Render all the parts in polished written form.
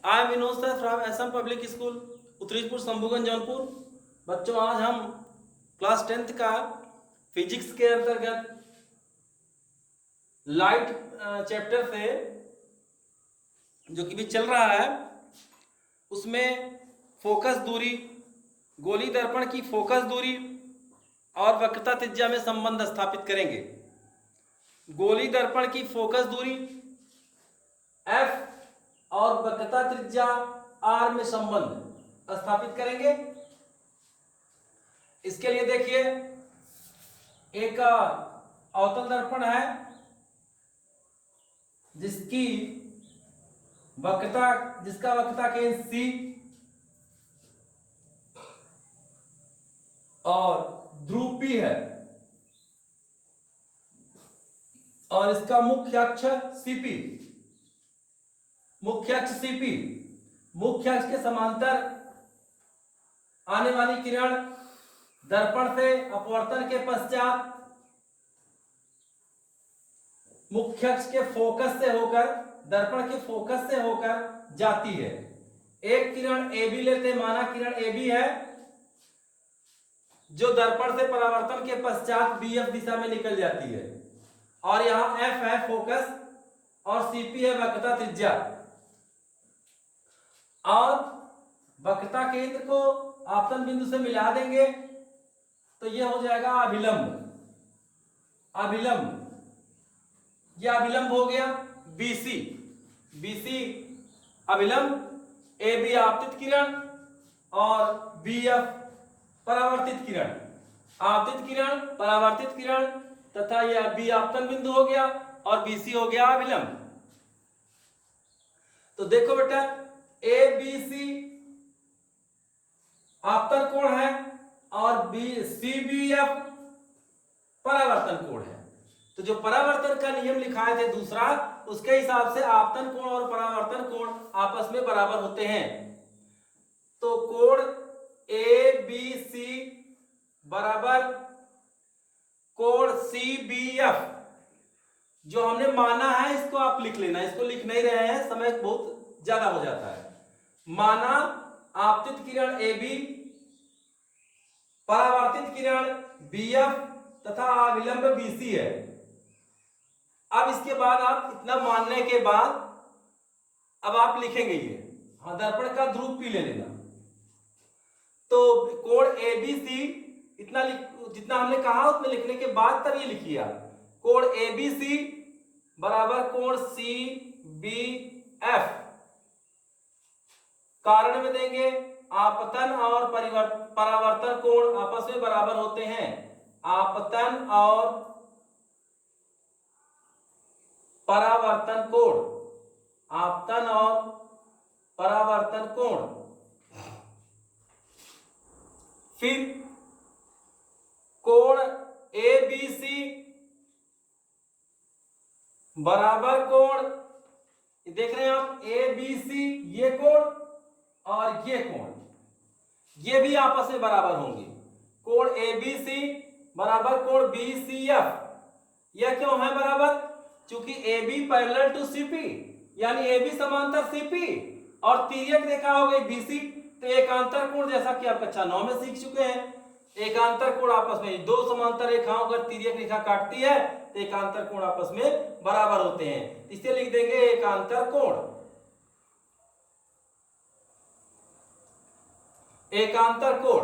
I am Vinod sir from Assam public school Uttaripur Shambhuganj Jaunpur. बच्चों आज हम क्लास 10th का फिजिक्स के अंतर्गत लाइट चैप्टर से जो कि भी चल रहा है उसमें फोकस दूरी, गोली दर्पण की फोकस दूरी और वक्रता त्रिज्या में संबंध स्थापित करेंगे। गोली दर्पण की फोकस दूरी F और वक्रता त्रिज्या R में संबंध स्थापित करेंगे। इसके लिए देखिए एक अवतल दर्पण है जिसका वक्रता केंद्र C और ध्रुव P है और इसका मुख्य अक्ष CP, मुख्य अक्ष के समांतर आने वाली किरण दर्पण से अपवर्तन के पश्चात मुख्य अक्ष के फोकस से होकर, दर्पण के फोकस से होकर जाती है। एक किरण AB लेते हैं, माना किरण AB है जो दर्पण से परावर्तन के पश्चात BF दिशा में निकल जाती है और यहां F है फोकस और CP है वक्रता त्रिज्या और वक्रता केंद्र को आपतन बिंदु से मिला देंगे तो यह हो जाएगा अभिलंब। यह अभिलंब हो गया BC अभिलंब, AB आपतित किरण और BF परावर्तित किरण, परावर्तित किरण तथा यह B आपतन बिंदु हो गया और BC हो गया अभिलंब। तो देखो बेटा ABC आपतन कोण है और CBF परावर्तन कोण है। तो जो परावर्तन का नियम लिखाए थे दूसरा, उसके हिसाब से आपतन कोण और परावर्तन कोण आपस में बराबर होते हैं। तो कोण ABC बराबर कोण CBF जो हमने माना है इसको आप लिख लेना, इसको लिख नहीं रहे हैं, समय बहुत ज्यादा हो जाता है। माना आपतित किरण AB, परावर्तित किरण BF तथा अभिलंब BC है। अब इसके बाद आप इतना मानने के बाद अब आप लिखेंगे ये, हाँ दर्पण का ध्रुव P ले लेना। तो कोण ABC इतना जितना हमने कहा उतना लिखने के बाद तब ये लिखिए आप, कोण ABC बराबर कोण CBF। कारण में देंगे आपतन और परावर्तन कोण आपस में बराबर होते हैं। आपतन और परावर्तन कोण, आपतन और परावर्तन कोण। फिर कोण ABC बराबर कोण, देख रहे हैं आप ABC, ये कोण और ये कोण, ये भी आपस में बराबर होंगे। कोण ABC बराबर कोण BCF। यह क्यों है बराबर? क्योंकि AB पैरेलल टू CP, यानी AB समांतर CP और तिर्यक रेखा हो गई BC। तो एकांतर कोण, जैसा कि आप कक्षा 9 में सीख चुके हैं, एकांतर कोण आपस में दो समांतर रेखाओं अगर तिर्यक रेखा काटती है तो एकांतर कोण आपस में बराबर होते हैं। इसे लिख देंगे एकांतर कोण। एकांतर कोण।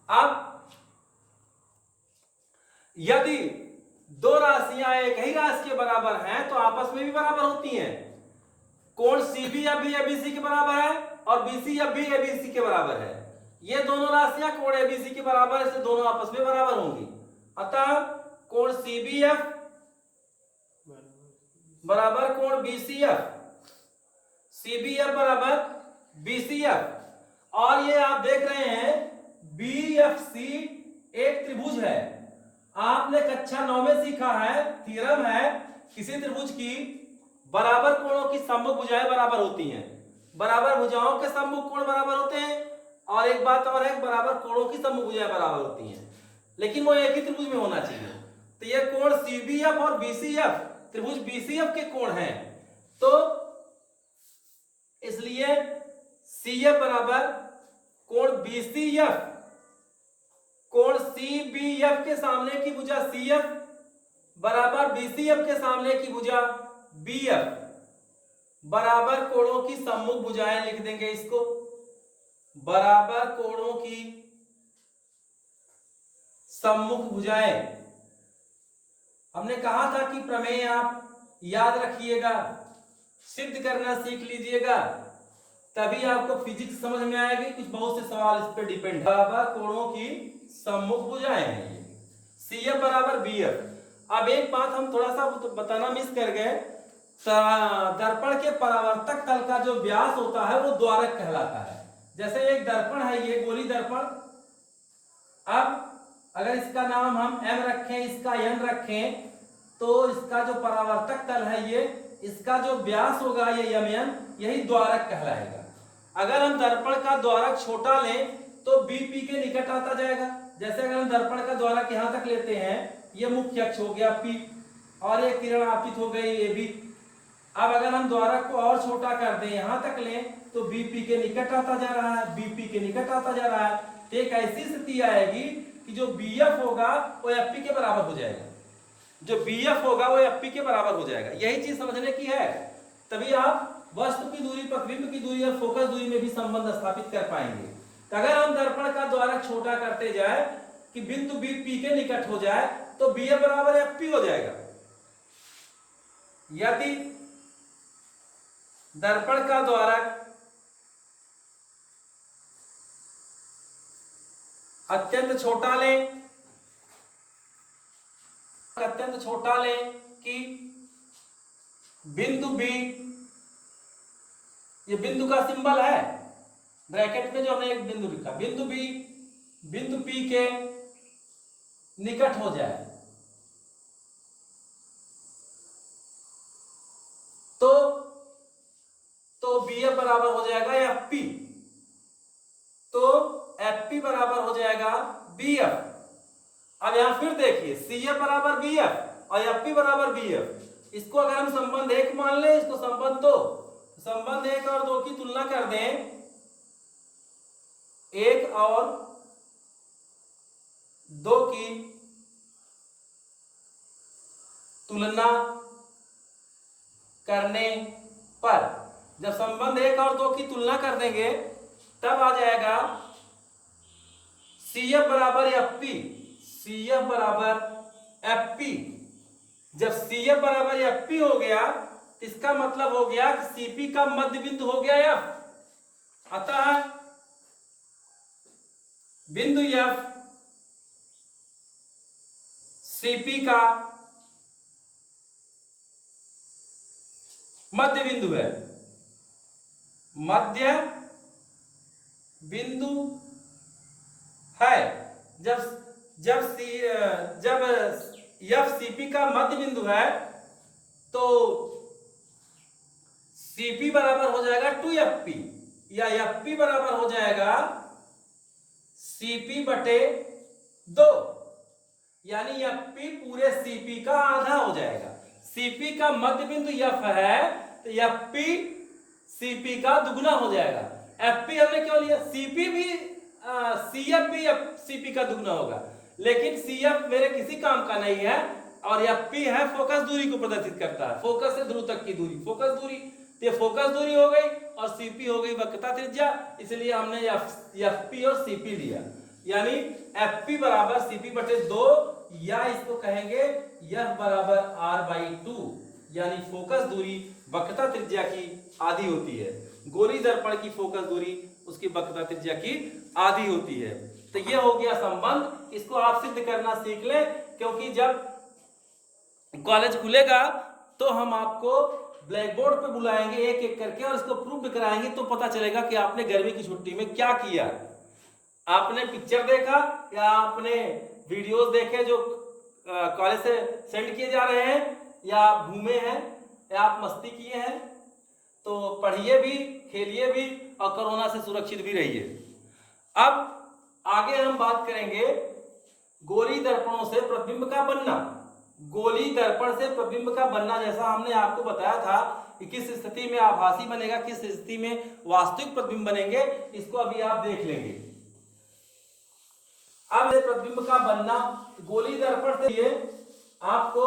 अब यदि दो राशियां एक ही राशि के बराबर हैं तो आपस में भी बराबर होती हैं। कोण CB अब भी ABC के बराबर है और BC अब भी ABC के बराबर है। ये दोनों राशियां कोण ABC के बराबर है, इसलिए दोनों आपस में बराबर होंगी। अतः कोण CBF बराबर कोण BCF, CBF बराबर BCF। और ये आप देख रहे हैं BFC एक त्रिभुज है। आपने कक्षा 9 में सीखा है, थ्योरम है, किसी त्रिभुज की बराबर कोणों की सम्मुख भुजाएं बराबर होती हैं। बराबर भुजाओं के सम्मुख कोण बराबर होते हैं और एक बात और है, बराबर कोणों की सम्मुख भुजाएं बराबर होती हैं, लेकिन वो एक ही त्रिभुज में होना चाहिए। तो ये कोण CBF और BCF त्रिभुज BCF के कोण हैं। तो इसलिए देखिए CF बराबर कोण BCF, कोण CBF के सामने की भुजा CF बराबर BCF के सामने की भुजा BF बराबर कोणों की सम्मुख भुजाएं लिख देंगे इसको, बराबर कोणों की सम्मुख भुजाएं। हमने कहा था कि प्रमेय आप याद रखिएगा, सिद्ध करना सीख लीजिएगा, तभी आपको फिजिक्स समझ में आएगी। कुछ बहुत से सवाल इस पे डिपेंड। बराबर कोणों की सम्मुख भुजाएं हैं ये, CF बराबर BF। अब एक बात हम थोड़ा सा बताना मिस कर गए, दर्पण के परावर्तक तल का जो व्यास होता है वो द्वारक कहलाता है। जैसे एक दर्पण है, ये गोली दर्पण, अब अगर इसका नाम हम M रखें, इसका N रखें, तो इसका जो परावर्तक तल है ये, इसका जो व्यास होगा ये MN, यही द्वारक कहलाएगा। अगर हम दर्पण का द्वारक छोटा लें तो BP के निकट आता जाएगा। जैसे अगर हम दर्पण का द्वारक यहां तक लेते हैं, ये मुख्य अक्ष हो गया P और ये किरण आपतित हो गई AB। अब अगर हम द्वारक को और छोटा कर दें, यहां तक लें, तो BP के निकट आता जा रहा है, BP के निकट आता जा रहा है। तो एक ऐसी स्थिति आएगी कि जो BF होगा वो FP के बराबर हो जाएगा, जो BF होगा वो FP के बराबर हो जाएगा। यही चीज समझने की है, तभी आप वस्तु की दूरी, प्रतिबिंब की दूरी और फोकस दूरी में भी संबंध स्थापित कर पाएंगे। तो अगर हम दर्पण का द्वारक छोटा करते जाए कि बिंदु B P के निकट हो जाए, तो BF बराबर FP हो जाएगा। यदि दर्पण का द्वारक अत्यंत छोटा लें, अत्यंत छोटा लें कि बिंदु B, ये बिंदु का सिंबल है, ब्रैकेट में जो हमने एक बिंदु लिखा, बिंदु B बिंदु P के निकट हो जाए, तो BF बराबर हो जाएगा FP, तो FP बराबर हो जाएगा BF। अब यहां फिर देखिए CF बराबर BF और FP बराबर BF। इसको अगर हम संबंध 1 मान लें, इसको संबंध 2, संबंध 1 और 2 की तुलना कर दें, 1 और 2 की तुलना करने पर, जब संबंध 1 और 2 की तुलना कर देंगे तब आ जाएगा CF बराबर FP, CF बराबर FP। जब CF बराबर FP हो गया, इसका मतलब हो गया कि CP का मध्य बिंदु हो गया F, अतः बिंदु F CP का मध्य बिंदु है, मध्य बिंदु है। जब F CP का मध्य बिंदु है तो CP बराबर हो जाएगा 2FP, या FP बराबर हो जाएगा CP बटे 2, यानी FP पूरे CP का आधा हो जाएगा। CP का मध्य बिंदु F है तो FP CP का दुगुना हो जाएगा। FP हमने क्यों लिया, CP भी CF भी CP का दुगुना होगा, लेकिन CF मेरे किसी काम का नहीं है और FP है फोकस दूरी को प्रदर्शित करता है, फोकस से ध्रुव तक की दूरी, फोकस दूरी। तो ये फोकस दूरी हो गई और CP हो गई वक्रता त्रिज्या, इसलिए हमने FP और CP लिया, यानी FP बराबर CP बटे 2, या इसको कहेंगे F बराबर R/2, यानी फोकस दूरी वक्रता त्रिज्या की आधी होती है। गोली दर्पण की फोकस दूरी उसकी वक्रता त्रिज्या की आधी होती है। तो ये हो गया संबंध, इसको आप सिद्ध करना सीख लें, क्योंकि जब कॉलेज खुलेगा तो हम आपको ब्लैक बोर्ड पे बुलाएंगे एक एक करके और इसको प्रूव कराएंगे, तो पता चलेगा कि आपने गर्मी की छुट्टी में क्या किया। आपने पिक्चर देखा या आपने वीडियोस देखे जो कॉलेज से सेंड किए जा रहे हैं, या घूमे हैं, या आप मस्ती किए हैं, तो पढ़िए भी, खेलिए भी और कोरोना से सुरक्षित भी रहिए। अब आगे हम बात करेंगे गोली दर्पणों से प्रतिबिंब का बनना। गोली दर्पण से प्रतिबिंब का बनना, जैसा हमने आपको बताया था कि किस स्थिति में आभासी बनेगा, किस स्थिति में वास्तविक प्रतिबिंब बनेंगे, इसको अभी आप देख लेंगे। अब प्रतिबिंब का बनना गोली दर्पण से लिए आपको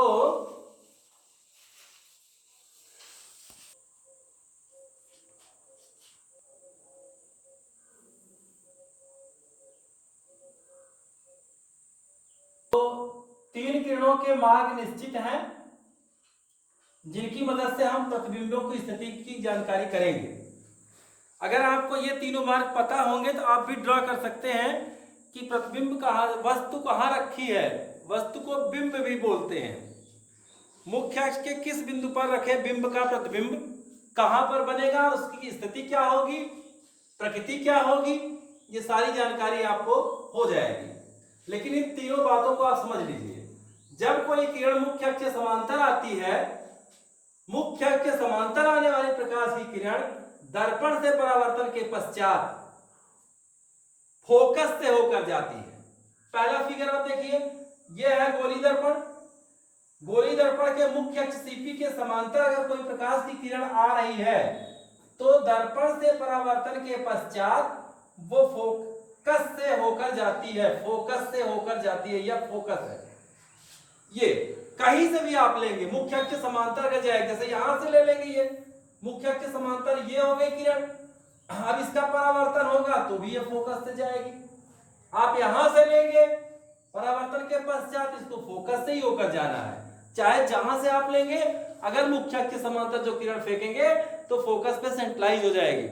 तो 3 किरणों के मार्ग निश्चित हैं जिनकी मदद से हम प्रतिबिंबों की स्थिति की जानकारी करेंगे। अगर आपको ये तीनों मार्ग पता होंगे तो आप भी ड्रॉ कर सकते हैं कि प्रतिबिंब कहाँ, वस्तु कहाँ रखी है। वस्तु को बिंब भी बोलते हैं। मुख्य अक्ष के किस बिंदु पर रखे बिंब का प्रतिबिंब कहां पर बनेगा, उसकी स्थिति क्या होगी, प्रकृति क्या होगी, ये सारी जानकारी आपको हो जाएगी। लेकिन इन तीनों बातों को आप समझ लीजिए। जब कोई किरण मुख्य अक्ष के समांतर आती है, मुख्य अक्ष के समांतर आने वाली प्रकाश की किरण दर्पण से परावर्तन के पश्चात फोकस से होकर जाती है। पहला फिगर आप देखिए, यह है गोली दर्पण। गोली दर्पण के मुख्य अक्ष सीपी के समांतर अगर कोई प्रकाश की किरण आ रही है तो दर्पण से परावर्तन के पश्चात वो फोकस से होकर जाती है। फोकस से होकर जाती है, यह फोकस है। ये कहीं से भी आप लेंगे, मुख्य अक्ष के समांतर अगर जाएगा, जैसे यहां से ले लेंगे, ये मुख्य अक्ष के समांतर ये हो गई किरण। अब इसका परावर्तन होगा तो भी ये फोकस से जाएगी। आप यहां से लेंगे, परावर्तन के पश्चात इसको फोकस से ही होकर जाना है। चाहे जहां से आप लेंगे, अगर मुख्य अक्ष के समांतर जो किरण फेंकेंगे तो फोकस पे सेंट्रलाइज हो जाएगी।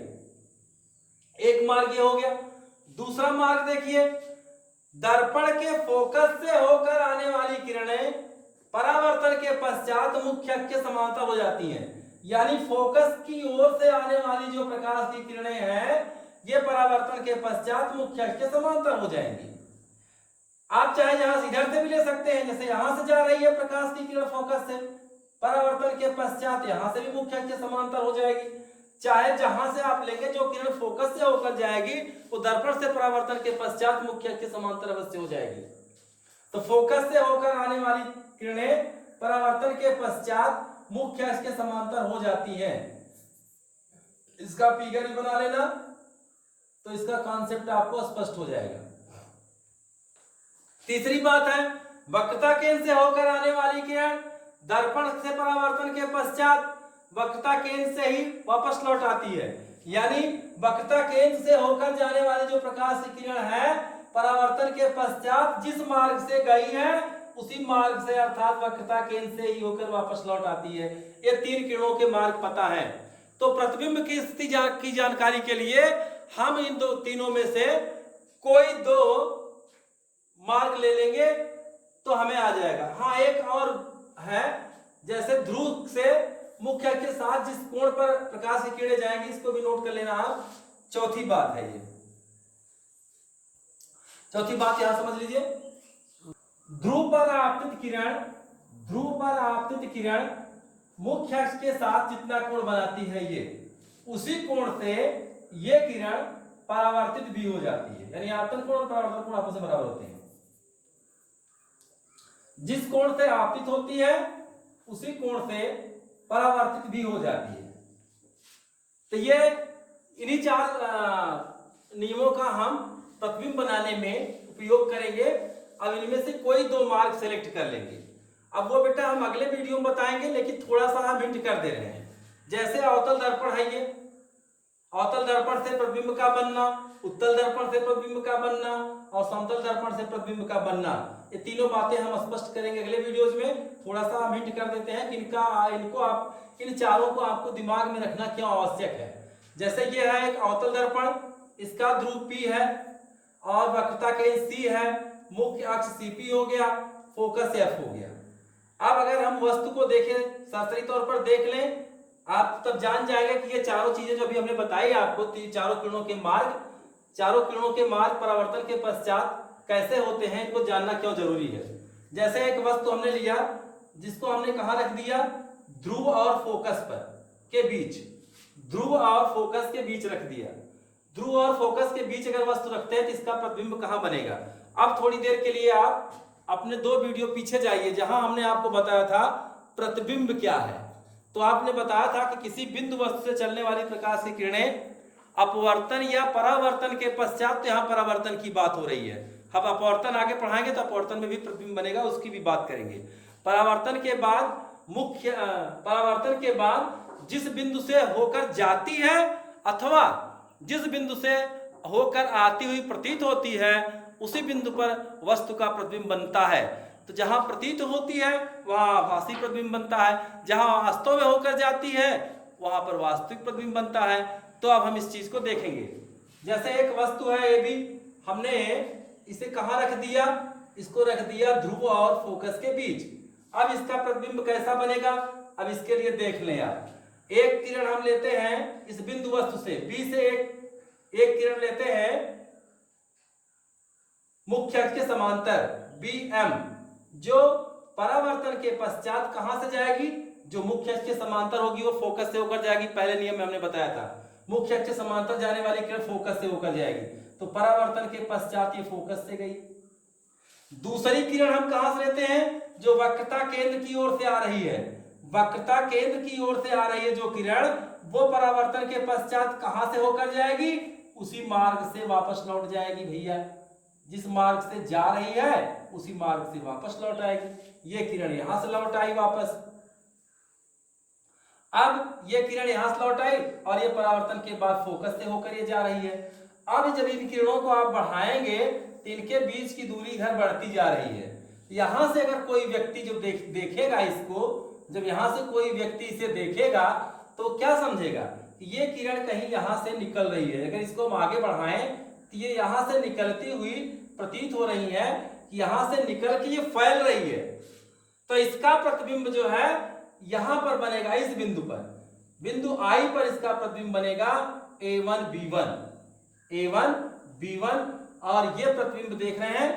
एक मार्ग ये हो गया। दूसरा मार्ग देखिए, दर्पण के फोकस से होकर आने वाली किरणें परावर्तन के पश्चात मुख्य अक्ष के समांतर हो जाती हैं। यानी फोकस की ओर से आने वाली जो प्रकाश की किरणें हैं, ये परावर्तन के पश्चात मुख्य अक्ष के समांतर हो जाएंगी। आप चाहे यहां से इधर से भी ले सकते हैं, जैसे यहां से जा रही है प्रकाश की किरण फोकस से, परावर्तन के पश्चात यहां से भी मुख्य अक्ष के समांतर हो जाएगी। चाहे जहां से आप लेंगे, जो किरण फोकस से होकर जाएगी वो दर्पण से परावर्तन के पश्चात मुख्य अक्ष के समांतर अवश्य हो जाएगी। तो फोकस से होकर आने वाली किरणें परावर्तन के पश्चात मुख्य अक्ष के समांतर हो जाती हैं। इसका फिगर भी बना लेना तो इसका कॉन्सेप्ट आपको स्पष्ट हो जाएगा। तीसरी बात है, वक्रता केंद्र से होकर आने वाली किरण दर्पण से परावर्तन के पश्चात वक्रता केंद्र से ही वापस लौट आती है। यानी वक्रता केंद्र से होकर जाने वाली जो प्रकाश की किरण है, परावर्तन के पश्चात जिस मार्ग से गई है उसी मार्ग से, अर्थात वक्रता केंद्र से ही होकर वापस लौट आती है। ये 3 किरणों के मार्ग पता है। तो प्रतिबिंब की स्थिति की जानकारी के लिए हम इन तीनों में से कोई 2 मार्ग ले लेंगे तो हमें आ जाएगा। हाँ, एक और है, जैसे ध्रुव से मुख्य अक्ष के साथ जिस कोण पर प्रकाश की किरणें जाएंगी, इसको भी नोट कर लेना आप। चौथी बात है ये, चौथी बात यहां समझ लीजिए। ध्रुव पर आपतित किरण मुख्य अक्ष के साथ जितना कोण बनाती है, ये उसी कोण से ये किरण परावर्तित भी हो जाती है। यानी आपतन कोण और परावर्तन कोण आपस में बराबर होते हैं। जिस कोण से आपतित होती है उसी कोण से परावर्तित भी हो जाती है। तो ये इन्हीं 4 नियमों का हम प्रतिबिंब बनाने में उपयोग करेंगे। अब इनमें से कोई 2 मार्ग सेलेक्ट कर लेंगे। अब वो बेटा हम अगले वीडियो में बताएंगे, लेकिन थोड़ा सा हम हिंट कर दे रहे हैं। जैसे अवतल दर्पण है, ये अवतल दर्पण से प्रतिबिंब का बनना, उत्तल दर्पण से प्रतिबिंब का बनना और समतल दर्पण से प्रतिबिंब का बनना, ये तीनों बातें हम स्पष्ट करेंगे अगले वीडियोज में। थोड़ा सा हम हिंट कर देते हैं कि इन चारों को आपको दिमाग में रखना क्यों आवश्यक है। जैसे ये है एक अवतल दर्पण, इसका ध्रुव P है और वक्रता केंद्र C है, मुख्य अक्ष CP हो गया, फोकस F हो गया। अब अगर हम वस्तु को देखें, शास्त्रीय तौर पर देख लें, आप तब जान जाएगा कि ये चारों चीजें जो अभी हमने बताई आपको, चारों किरणों के मार्ग परावर्तन के पश्चात कैसे होते हैं, इनको जानना क्यों जरूरी है। जैसे एक वस्तु हमने लिया जिसको हमने कहां रख दिया, ध्रुव और फोकस पर के बीच, ध्रुव और फोकस के बीच रख दिया। ध्रुव और फोकस के बीच अगर वस्तु रखते हैं तो इसका प्रतिबिंब कहां बनेगा। अब थोड़ी देर के लिए आप अपने 2 वीडियो पीछे जाइए, जहां हमने आपको बताया था प्रतिबिंब क्या है। तो आपने बताया था कि किसी बिंदु वस्तु से चलने वाली प्रकाश की किरणें अपवर्तन या परावर्तन के पश्चात, तो यहाँ परावर्तन की बात हो रही है। हम अपवर्तन आगे पढ़ाएंगे तो अपवर्तन में भी प्रतिबिंब बनेगा, उसकी भी बात करेंगे। परावर्तन के बाद जिस बिंदु से होकर जाती है अथवा जिस बिंदु से होकर आती हुई प्रतीत होती है, उसी बिंदु पर वस्तु का प्रतिबिंब बनता है। तो जहां प्रतीत होती है वहां आभासी प्रतिबिंब बनता है, जहां वास्तव में होकर जाती है वहां पर वास्तविक प्रतिबिंब बनता है। तो अब हम इस चीज को देखेंगे। जैसे एक वस्तु है ए बी, हमने इसे कहां रख दिया, इसको रख दिया ध्रुव और फोकस के बीच। अब इसका प्रतिबिंब कैसा बनेगा, अब इसके लिए देख लें आप। एक किरण हम लेते हैं इस बिंदु वस्तु से बी से एक किरण लेते हैं मुख्य अक्ष के समांतर BM, जो परावर्तन के पश्चात कहां से जाएगी, जो मुख्य अक्ष के समांतर होगी वो फोकस से होकर जाएगी। पहले नियम में हमने बताया था मुख्य अक्ष के समांतर जाने वाली किरण फोकस से होकर जाएगी, तो परावर्तन के पश्चात ये फोकस से गई। दूसरी किरण हम कहां से लेते हैं, जो वक्रता केंद्र की ओर से आ रही है। वक्रता केंद्र की ओर से आ रही है जो किरण, वो परावर्तन के पश्चात कहां से होकर जाएगी, उसी मार्ग से वापस लौट जाएगी भैया। जिस मार्ग से जा रही है उसी मार्ग से वापस लौट आएगी। ये किरण यहां से लौट आई वापस। अब ये किरण यहां से लौट आई और ये परावर्तन के बाद फोकस से होकर ये जा रही है। अब जब इन किरणों को आप बढ़ाएंगे तो इनके बीच की दूरी इधर बढ़ती जा रही है। यहां से अगर कोई व्यक्ति जो देखेगा इसको, जब यहां से कोई व्यक्ति इसे देखेगा तो क्या समझेगा कि ये किरण कहीं यहां से निकल रही है। अगर इसको हम आगे बढ़ाएं तो ये यहां से निकलती हुई प्रतीत हो रही है कि यहां से निकल के ये फैल रही है। तो इसका प्रतिबिंब जो है यहां पर बनेगा, इस बिंदु पर, बिंदु I पर इसका प्रतिबिंब बनेगा A1B1, A1B1। और ये प्रतिबिंब देख रहे हैं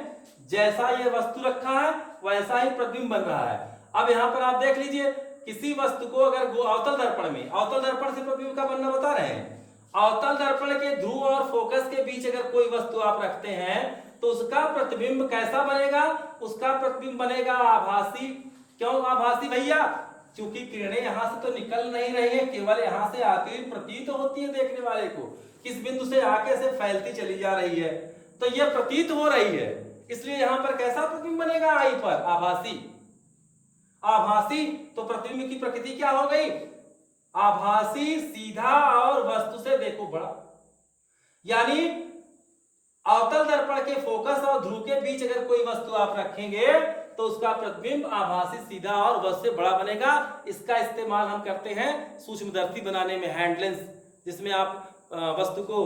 जैसा ये वस्तु रखा है वैसा ही प्रतिबिंब बन रहा है। अब यहां पर आप देख लीजिए, किसी वस्तु को अगर अवतल दर्पण में, अवतल दर्पण से प्रतिबिंब का बनना बता रहे हैं, अवतल दर्पण के ध्रुव और फोकस के बीच अगर कोई वस्तु आप रखते हैं तो उसका प्रतिबिंब कैसा बनेगा, उसका प्रतिबिंब बनेगा आभासी। क्यों आभासी भैया, क्योंकि किरणें यहां से तो निकल नहीं रही है, केवल यहां से आती हुई प्रतीत होती है देखने वाले को, किस बिंदु से आके से फैलती चली जा रही है, तो यह प्रतीत हो रही है। इसलिए यहां पर कैसा प्रतिबिंब बनेगा I पर, आभासी। आभासी, तो प्रतिबिंब की प्रकृति क्या हो गई, आभासी, सीधा और वस्तु से देखो बड़ा। यानी अवतल दर्पण के फोकस और ध्रुव के बीच अगर कोई वस्तु आप रखेंगे तो उसका प्रतिबिंब आभासी, सीधा और वस्तु से बड़ा बनेगा। इसका इस्तेमाल हम करते हैं सूक्ष्मदर्शी बनाने में, हैंड लेंस, जिसमें आप वस्तु को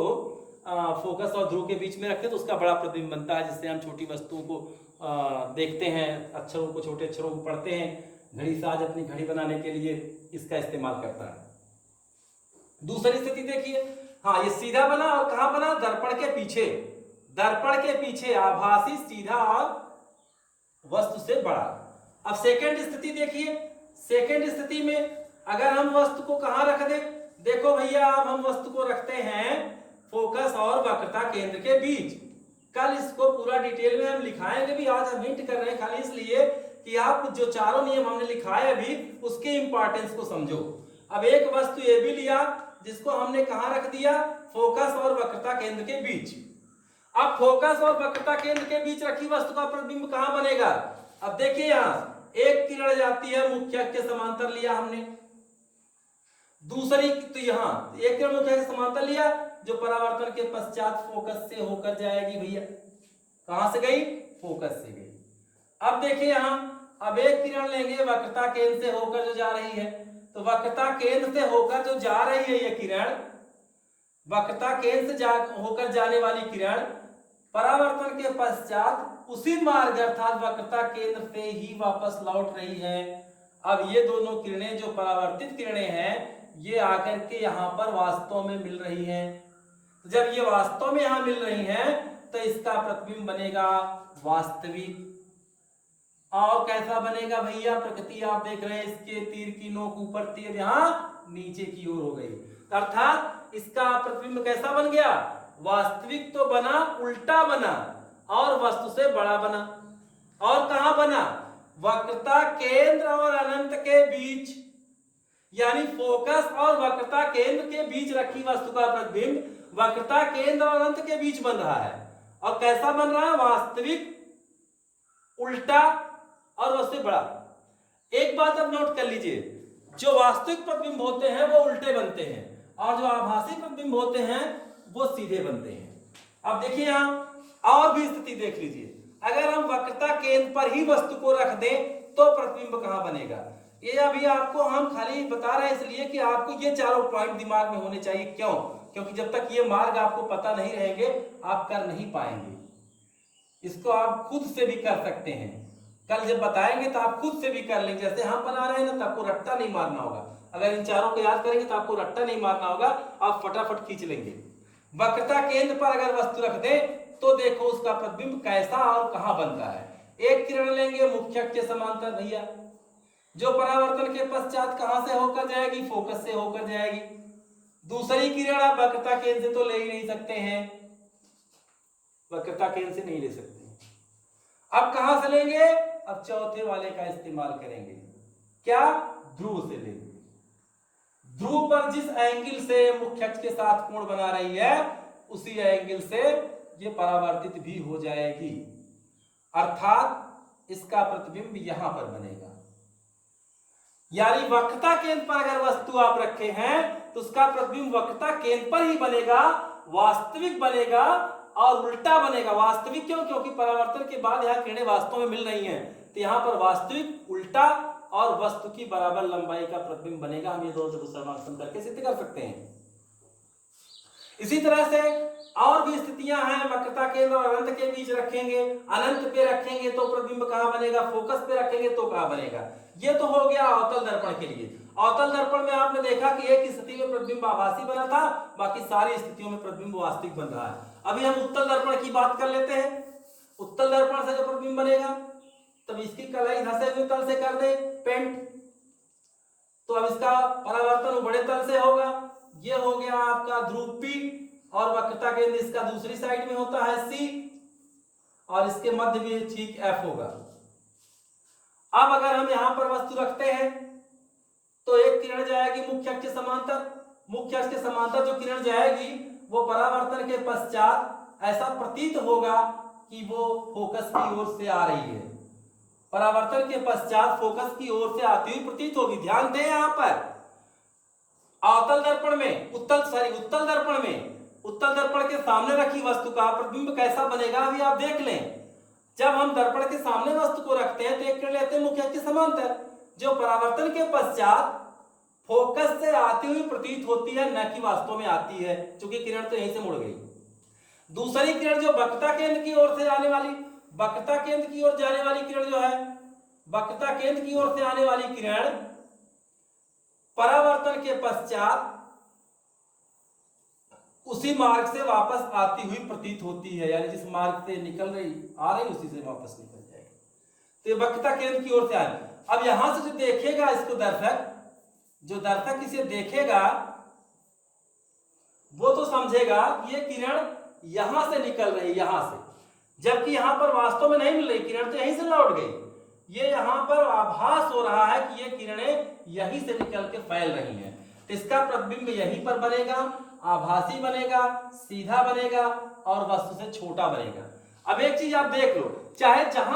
फोकस और ध्रुव के बीच में रखते हैं तो उसका बड़ा प्रतिबिंब बनता है, जिससे हम छोटी वस्तुओं को देखते हैं, अक्षरों को, छोटे अक्षरों को पढ़ते हैं। घड़ी साज अपनी घड़ी बनाने के लिए इसका इस्तेमाल करता है। दूसरी स्थिति देखिए, हाँ ये सीधा बना और कहां बना, दर्पण के पीछे, दर्पण के पीछे आभासी, सीधा और वस्तु से बड़ा। अब सेकंड स्थिति देखिए, सेकंड स्थिति में अगर हम वस्तु को कहां रख दें, देखो भैया अब हम वस्तु को रखते हैं फोकस और वक्रता केंद्र के बीच। कल इसको पूरा डिटेल में हम लिखाएंगे भी, आज हम हिंट कर रहे हैं खाली इसलिए कि आप जो चारों नियम हमने लिखाए अभी उसके इंपॉर्टेंस को समझो। अब एक वस्तु ए बी लिया जिसको हमने कहां रख दिया, फोकस और वक्रता केंद्र के बीच। अब फोकस और वक्रता केंद्र के बीच रखी वस्तु का प्रतिबिंब कहां बनेगा, अब देखिए यहां एक किरण जाती है मुख्य अक्ष के समांतर लिया हमने, दूसरी तो यहां एक किरण मुख्य अक्ष के समांतर लिया जो परावर्तन के पश्चात फोकस से होकर जाएगी भैया। कहां से गई, फोकस से गई। अब देखिए यहां अब एक किरण लेंगे वक्रता केंद्र से होकर जो जा रही है, तो वक्रता केंद्र से होकर जो जा रही है ये किरण, वक्रता केंद्र से होकर जाने वाली किरण परावर्तन के पश्चात उसी मार्ग अर्थात वक्रता केंद्र से ही वापस लौट रही है। अब ये दोनों किरणें जो परावर्तित किरणें हैं ये आकर के यहाँ पर वास्तव में मिल रही हैं। तो जब ये वास्तव में यहाँ मिल रही हैं तो इसका प्रतिबिंब बनेगा वास्तविक। और कैसा बनेगा भैया, प्रकृति आप देख रहे हैं, इसके तीर की नोक ऊपर, तीर यहाँ नीचे की ओर हो गई, अर्थात इसका प्रतिबिंब कैसा बन गया, वास्तविक तो बना, उल्टा बना और वस्तु से बड़ा बना। और कहां बना, वक्रता केंद्र और अनंत के बीच। यानी फोकस और वक्रता केंद्र के बीच रखी वस्तु का प्रतिबिंब वक्रता केंद्र और अनंत के बीच बन रहा है। और कैसा बन रहा है? वास्तविक, उल्टा और उससे बड़ा। एक बात अब नोट कर लीजिए, जो वास्तविक प्रतिबिंब होते हैं वो उल्टे बनते हैं और जो आभासी प्रतिबिंब होते हैं वो सीधे बनते हैं। अब देखिए यहां और भी स्थिति देख लीजिए, अगर हम वक्रता केंद्र पर ही वस्तु को रख दें तो प्रतिबिंब कहां बनेगा? ये अभी आपको हम खाली बता रहे हैं इसलिए कि आपको ये चारों पॉइंट दिमाग में होने चाहिए। क्यों? क्योंकि जब तक ये मार्ग आपको पता नहीं रहेंगे आप कर नहीं पाएंगे। इसको आप खुद से भी कर सकते हैं, कल जब बताएंगे तो आप खुद से भी कर लेंगे। जैसे हम बना रहे हैं ना, तो आपको रट्टा नहीं मारना होगा। अगर इन चारों को याद करेंगे तो आपको रट्टा नहीं मारना होगा, आप फटाफट खींच लेंगे। वक्रता केंद्र पर अगर वस्तु रख दें तो देखो उसका प्रतिबिंब कैसा और कहां बनता है। एक किरण लेंगे मुख्य अक्ष के समांतर भैया, जो परावर्तन के पश्चात कहां से होकर जाएगी? फोकस से होकर जाएगी। दूसरी किरण आप वक्रता केंद्र से तो ले ही नहीं सकते हैं, वक्रता केंद्र से नहीं ले सकते। अब कहां से लेंगे? अब चौथे वाले का इस्तेमाल करेंगे। क्या? ध्रुव से लेंगे। ध्रुव पर जिस एंगल से मुख्य अक्ष के साथ कोण बना रही है उसी एंगल से ये परावर्तित भी हो जाएगी, अर्थात इसका प्रतिबिंब यहां पर बनेगा। यानी वक्रता केंद्र पर अगर वस्तु आप रखे हैं तो उसका प्रतिबिंब वक्रता केंद्र पर ही बनेगा, वास्तविक बनेगा और उल्टा बनेगा। वास्तविक क्यों? क्योंकि परावर्तन के बाद यहां किरणें वास्तव में मिल रही हैं, तो यहां पर वास्तविक, उल्टा और वस्तु की बराबर लंबाई का प्रतिबिंब बनेगा। हम ये दोनों से दूसरा मार्ग करके सिद्ध कर सकते हैं। इसी तरह से और भी स्थितियां हैं। वक्रता केंद्र और अनंत के बीच रखेंगे, अनंत पे रखेंगे तो प्रतिबिंब कहां बनेगा? फोकस पे रखेंगे तो कहां बनेगा? ये तो हो गया अवतल दर्पण के लिए। अवतल दर्पण में आपने देखा कि एक स्थिति में प्रतिबिंब आभासी बना था, बाकी सारी स्थितियों में प्रतिबिंब वास्तविक बन रहा है। अभी हम उत्तल दर्पण की बात कर लेते हैं। उत्तल दर्पण से जो प्रतिबिंब बनेगा, तब इसकी कलाई धंसे हुए तल से कर दे पेंट, तो अब इसका परावर्तन बड़े तल से होगा। ये हो गया आपका ध्रुव P और वक्रता केंद्र इसका दूसरी साइड में होता है C और इसके मध्य में ठीक F होगा। अब अगर हम यहां पर वस्तु रखते हैं तो एक किरण जाएगी मुख्य अक्ष के समांतर। मुख्य अक्ष के समांतर जो किरण जाएगी वो परावर्तन के पश्चात ऐसा प्रतीत होगा कि वो फोकस की ओर से आ रही है। परावर्तन के पश्चात फोकस की ओर से आती हुई प्रतीत होगी। ध्यान दें यहां पर अवतल दर्पण में, उत्तल दर्पण में, उत्तल दर्पण के सामने रखी वस्तु का प्रतिबिंब कैसा बनेगा अभी आप देख लें। जब हम दर्पण के सामने वस्तु को रखते हैं तो एक किरण लेते हैं मुख्य अक्ष के समांतर, जो परावर्तन के पश्चात फोकस से आती हुई प्रतीत होती है, न कि वास्तव में आती है, क्योंकि किरण तो यहीं से मुड़ गई। दूसरी किरण जो वक्रता केंद्र की ओर से आने वाली, वक्रता केंद्र की ओर जाने वाली किरण जो है, वक्रता केंद्र की ओर से आने वाली किरण परावर्तन के पश्चात उसी मार्ग से वापस आती हुई प्रतीत होती है, यानी जिस मार्ग से निकल रही आ रही उसी से वापस निकल जाएगी। तो ये वक्रता केंद्र की ओर से आए। अब यहां से जो देखेगा इसको दर्शक, जो दर्शक इसे देखेगा वो तो समझेगा कि ये किरण यहां से निकल रही, यहां से, जबकि यहां पर वास्तव में नहीं मिल रही, किरण तो यहीं से लौट गई। ये यहां पर आभास हो रहा है कि ये किरणें यहीं से निकल के फैल रही हैं, तो इसका प्रतिबिंब यहीं पर बनेगा, आभासी बनेगा, सीधा बनेगा और वस्तु से छोटा बनेगा। अब एक चीज आप देख लो, चाहे जहां